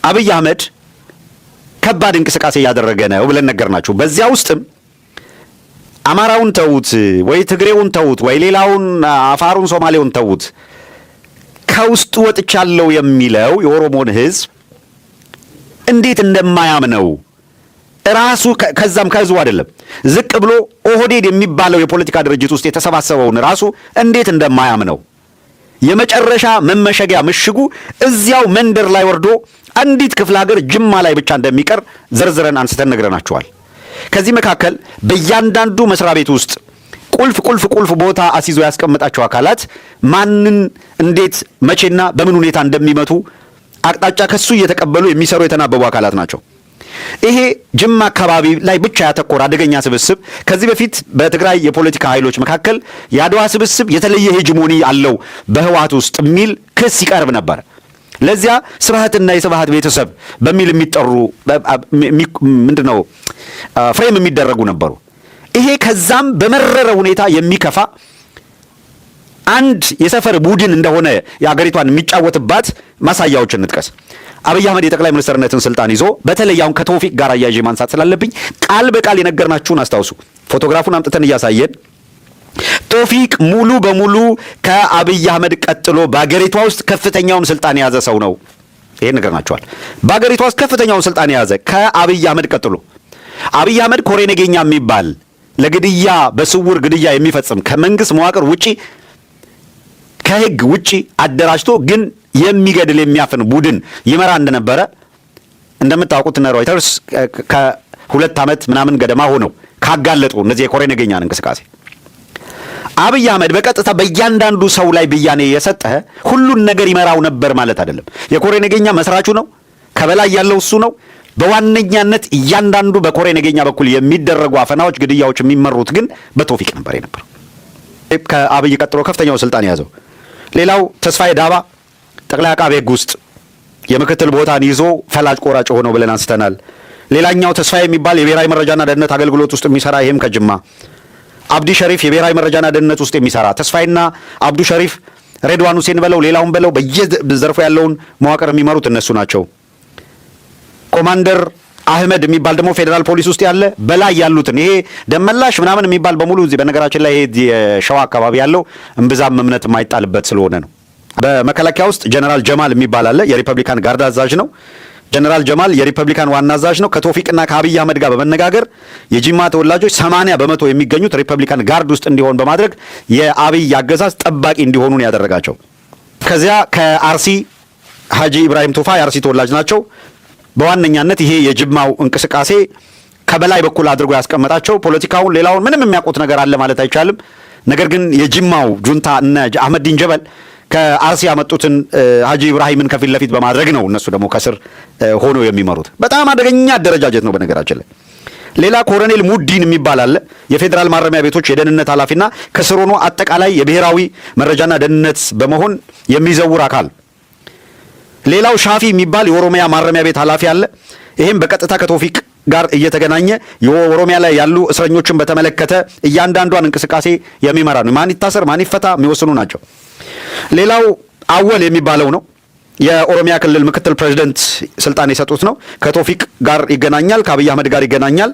አብይ አህመድ ከባድ እንቅስቃሴ እያደረገ ነው ብለን ነገርናችሁ። በዚያ ውስጥም አማራውን ተውት ወይ ትግሬውን ተውት ወይ ሌላውን አፋሩን ሶማሌውን ተውት፣ ከውስጡ ወጥቻለሁ የሚለው የኦሮሞን ህዝብ እንዴት እንደማያምነው ራሱ ከዛም ከህዝቡ አይደለም ዝቅ ብሎ ኦህዴድ የሚባለው የፖለቲካ ድርጅት ውስጥ የተሰባሰበውን ራሱ እንዴት እንደማያምነው የመጨረሻ መመሸጊያ ምሽጉ እዚያው መንደር ላይ ወርዶ አንዲት ክፍለ ሀገር ጅማ ላይ ብቻ እንደሚቀር ዘርዝረን አንስተን ነግረናቸዋል። ከዚህ መካከል በእያንዳንዱ መስሪያ ቤት ውስጥ ቁልፍ ቦታ አስይዞ ያስቀመጣቸው አካላት ማንን እንዴት መቼና በምን ሁኔታ እንደሚመቱ አቅጣጫ ከሱ እየተቀበሉ የሚሰሩ የተናበቡ አካላት ናቸው። ይሄ ጅማ አካባቢ ላይ ብቻ ያተኮረ አደገኛ ስብስብ ከዚህ በፊት በትግራይ የፖለቲካ ኃይሎች መካከል የአድዋ ስብስብ የተለየ ሄጅሞኒ አለው በህወሓት ውስጥ የሚል ክስ ይቀርብ ነበር። ለዚያ ስብሃትና የስብሃት ቤተሰብ በሚል የሚጠሩ ምንድነው ፍሬም የሚደረጉ ነበሩ። ይሄ ከዛም በመረረ ሁኔታ የሚከፋ አንድ የሰፈር ቡድን እንደሆነ የአገሪቷን የሚጫወትባት ማሳያዎችን እንጥቀስ። አብይ አህመድ የጠቅላይ ሚኒስትርነትን ስልጣን ይዞ በተለይ አሁን ከቶፊቅ ጋር አያይዤ ማንሳት ስላለብኝ ቃል በቃል የነገርናችሁን አስታውሱ። ፎቶግራፉን አምጥተን እያሳየን ቶፊቅ ሙሉ በሙሉ ከአብይ አህመድ ቀጥሎ በአገሪቷ ውስጥ ከፍተኛውን ስልጣን የያዘ ሰው ነው። ይሄን ነገርናችኋል። በአገሪቷ ውስጥ ከፍተኛውን ስልጣን የያዘ ከአብይ አህመድ ቀጥሎ አብይ አህመድ ኮሬ ነገኛ የሚባል ለግድያ በስውር ግድያ የሚፈጽም ከመንግስት መዋቅር ውጪ ከህግ ውጪ አደራጅቶ ግን የሚገድል የሚያፍን ቡድን ይመራ እንደነበረ እንደምታውቁት ነው። ሮይተርስ ከ2 ዓመት ምናምን ገደማ ሆነው ካጋለጡ እነዚህ የኮሬ ነገኛን እንቅስቃሴ አብይ አህመድ በቀጥታ በእያንዳንዱ ሰው ላይ ብያኔ የሰጠ ሁሉን ነገር ይመራው ነበር ማለት አይደለም። የኮሬ ነገኛ መስራቹ ነው። ከበላይ ያለው እሱ ነው። በዋነኛነት እያንዳንዱ በኮሬ ነገኛ በኩል የሚደረጉ አፈናዎች፣ ግድያዎች የሚመሩት ግን በቶፊቅ ነበር የነበረው። ከአብይ ቀጥሎ ከፍተኛው ስልጣን ያዘው ሌላው ተስፋዬ ዳባ ጠቅላይ አቃቤ ሕግ ውስጥ የምክትል ቦታን ይዞ ፈላጭ ቆራጭ ሆኖ ብለን አንስተናል። ሌላኛው ተስፋዬ የሚባል የብሔራዊ መረጃና ደህንነት አገልግሎት ውስጥ የሚሰራ ይሄም ከጅማ አብዲ ሸሪፍ የብሔራዊ መረጃና ደህንነት ውስጥ የሚሰራ ተስፋዬና አብዱ ሸሪፍ ሬድዋን ሁሴን በለው ሌላውን በለው በየዘርፉ ያለውን መዋቅር የሚመሩት እነሱ ናቸው። ኮማንደር አህመድ የሚባል ደግሞ ፌዴራል ፖሊስ ውስጥ ያለ በላይ ያሉትን ይሄ ደመላሽ ምናምን የሚባል በሙሉ እዚህ በነገራችን ላይ ይሄ የሸዋ አካባቢ ያለው እምብዛም እምነት የማይጣልበት ስለሆነ ነው። በመከላከያ ውስጥ ጀነራል ጀማል የሚባል አለ። የሪፐብሊካን ጋርድ አዛዥ ነው። ጀነራል ጀማል የሪፐብሊካን ዋና አዛዥ ነው። ከቶፊቅና ከአብይ አህመድ ጋር በመነጋገር የጂማ ተወላጆች 80% የሚገኙት ሪፐብሊካን ጋርድ ውስጥ እንዲሆን በማድረግ የአብይ አገዛዝ ጠባቂ እንዲሆኑ ነው ያደረጋቸው። ከዚያ ከአርሲ ሀጂ ኢብራሂም ቱፋ የአርሲ ተወላጅ ናቸው። በዋነኛነት ይሄ የጅማው እንቅስቃሴ ከበላይ በኩል አድርጎ ያስቀመጣቸው ፖለቲካውን ሌላውን ምንም የሚያውቁት ነገር አለ ማለት አይቻልም። ነገር ግን የጅማው ጁንታ እነ አህመዲን ጀበል ከአርሲ ያመጡትን ሀጂ ኢብራሂምን ከፊት ለፊት በማድረግ ነው እነሱ ደግሞ ከስር ሆኖ የሚመሩት። በጣም አደገኛ አደረጃጀት ነው በነገራችን ላይ። ሌላ ኮሎኔል ሙዲን የሚባል አለ። የፌዴራል ማረሚያ ቤቶች የደህንነት ኃላፊና ከስር ሆኖ አጠቃላይ የብሔራዊ መረጃና ደህንነት በመሆን የሚዘውር አካል። ሌላው ሻፊ የሚባል የኦሮሚያ ማረሚያ ቤት ኃላፊ አለ። ይሄም በቀጥታ ከቶፊቅ ጋር እየተገናኘ የኦሮሚያ ላይ ያሉ እስረኞችን በተመለከተ እያንዳንዷን እንቅስቃሴ የሚመራ ነው። ማን ይታሰር ማን ይፈታ የሚወስኑ ናቸው። ሌላው አወል የሚባለው ነው። የኦሮሚያ ክልል ምክትል ፕሬዝዳንት ስልጣን የሰጡት ነው። ከቶፊቅ ጋር ይገናኛል፣ ከአብይ አህመድ ጋር ይገናኛል።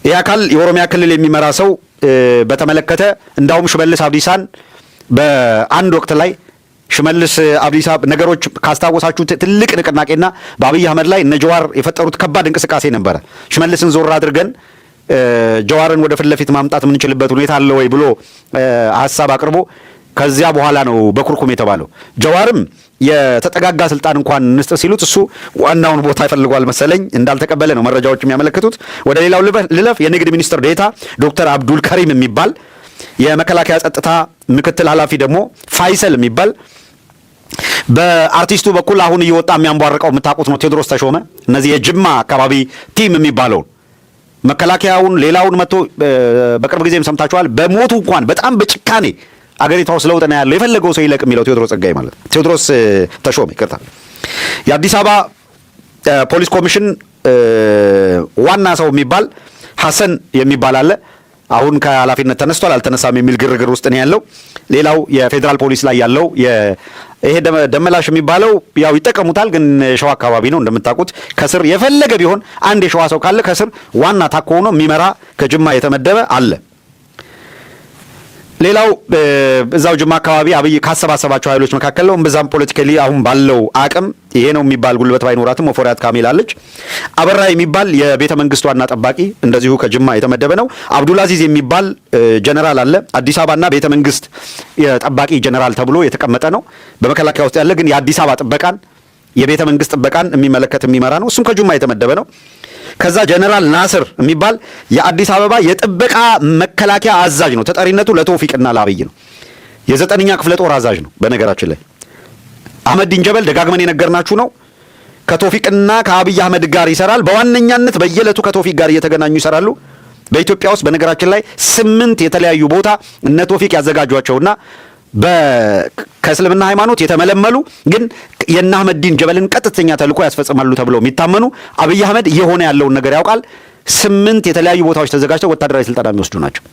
ይህ አካል የኦሮሚያ ክልል የሚመራ ሰው በተመለከተ እንዳውም ሽመልስ አብዲሳን በአንድ ወቅት ላይ ሽመልስ አብዲሳ ነገሮች ካስታወሳችሁ ትልቅ ንቅናቄና በአብይ አህመድ ላይ እነ ጀዋር የፈጠሩት ከባድ እንቅስቃሴ ነበረ። ሽመልስን ዞር አድርገን ጀዋርን ወደ ፊት ለፊት ማምጣት የምንችልበት ሁኔታ አለ ወይ ብሎ ሀሳብ አቅርቦ ከዚያ በኋላ ነው በኩርኩም የተባለው። ጀዋርም የተጠጋጋ ስልጣን እንኳን እንስጥ ሲሉት እሱ ዋናውን ቦታ ይፈልጓል መሰለኝ እንዳልተቀበለ ነው መረጃዎች የሚያመለክቱት። ወደ ሌላው ልለፍ። የንግድ ሚኒስትር ዴታ ዶክተር አብዱል ከሪም የሚባል የመከላከያ ጸጥታ ምክትል ኃላፊ ደግሞ ፋይሰል የሚባል በአርቲስቱ በኩል አሁን እየወጣ የሚያንቧርቀው የምታውቁት ነው ቴዎድሮስ ተሾመ። እነዚህ የጅማ አካባቢ ቲም የሚባለውን መከላከያውን ሌላውን መጥቶ በቅርብ ጊዜም ሰምታችኋል። በሞቱ እንኳን በጣም በጭካኔ አገሪቷ ውስጥ ለውጥ ነው ያለው የፈለገው ሰው ይለቅ የሚለው ቴዎድሮስ ጸጋይ ማለት ቴዎድሮስ ተሾመ ይቅርታ። የአዲስ አበባ ፖሊስ ኮሚሽን ዋና ሰው የሚባል ሐሰን የሚባል አለ። አሁን ከኃላፊነት ተነስቷል አልተነሳም የሚል ግርግር ውስጥ ነው ያለው። ሌላው የፌዴራል ፖሊስ ላይ ያለው ይሄ ደመላሽ የሚባለው ያው ይጠቀሙታል፣ ግን ሸዋ አካባቢ ነው እንደምታውቁት። ከስር የፈለገ ቢሆን አንድ የሸዋ ሰው ካለ ከስር ዋና ታኮ ሆኖ የሚመራ ከጅማ የተመደበ አለ። ሌላው እዛው ጅማ አካባቢ አብይ ካሰባሰባቸው ኃይሎች መካከል ነው። እምብዛም ፖለቲካሊ አሁን ባለው አቅም ይሄ ነው የሚባል ጉልበት ባይኖራትም ሙፈሪያት ካሚል አለች። አበራ የሚባል የቤተ መንግስት ዋና ጠባቂ እንደዚሁ ከጅማ የተመደበ ነው። አብዱልአዚዝ የሚባል ጀነራል አለ። አዲስ አበባና ቤተ መንግስት የጠባቂ ጀነራል ተብሎ የተቀመጠ ነው። በመከላከያ ውስጥ ያለ ግን የአዲስ አበባ ጥበቃን የቤተ መንግስት ጥበቃን የሚመራ ነው። እሱም ከጅማ የተመደበ ነው። ከዛ ጀነራል ናስር የሚባል የአዲስ አበባ የጥበቃ መከላከያ አዛዥ ነው። ተጠሪነቱ ለቶፊቅና ለአብይ ነው። የ9ኛ ክፍለ ጦር አዛዥ ነው። በነገራችን ላይ አህመዲን ጀበል ደጋግመን የነገርናችሁ ነው። ከቶፊቅና ከአብይ አህመድ ጋር ይሰራል። በዋነኛነት በየዕለቱ ከቶፊቅ ጋር እየተገናኙ ይሰራሉ። በኢትዮጵያ ውስጥ በነገራችን ላይ 8 የተለያዩ ቦታ እነ ቶፊቅ ያዘጋጇቸውና ከእስልምና ሃይማኖት የተመለመሉ ግን የእነ አህመዲን ጀበልን ቀጥተኛ ተልዕኮ ያስፈጽማሉ ተብለው የሚታመኑ አብይ አህመድ እየሆነ ያለውን ነገር ያውቃል። 8 የተለያዩ ቦታዎች ተዘጋጅተው ወታደራዊ ስልጠና የሚወስዱ ናቸው።